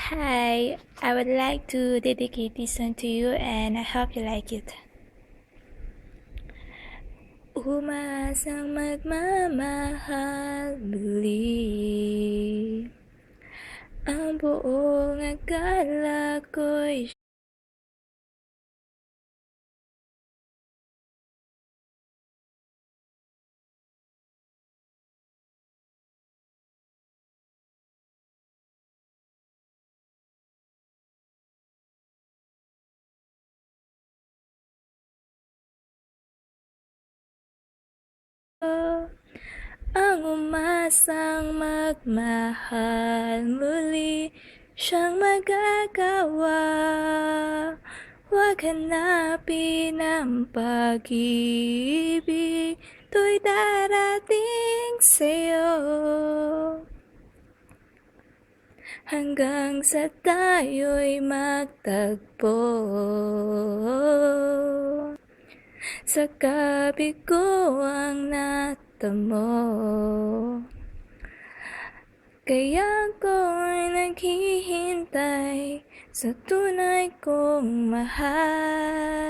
Hi, I would like to dedicate this song to you and I hope you like it. Umaasang magmamahal muli, ang buong akala ko'y ang umasang magmahal muli, siyang magagawa. Huwag hanapin ang pag-ibig, to'y darating sa'yo. Hanggang sa tayo'y magtagpo sa kabiguang natamo. Kaya ako'y naghihintay sa tunay kong mahal.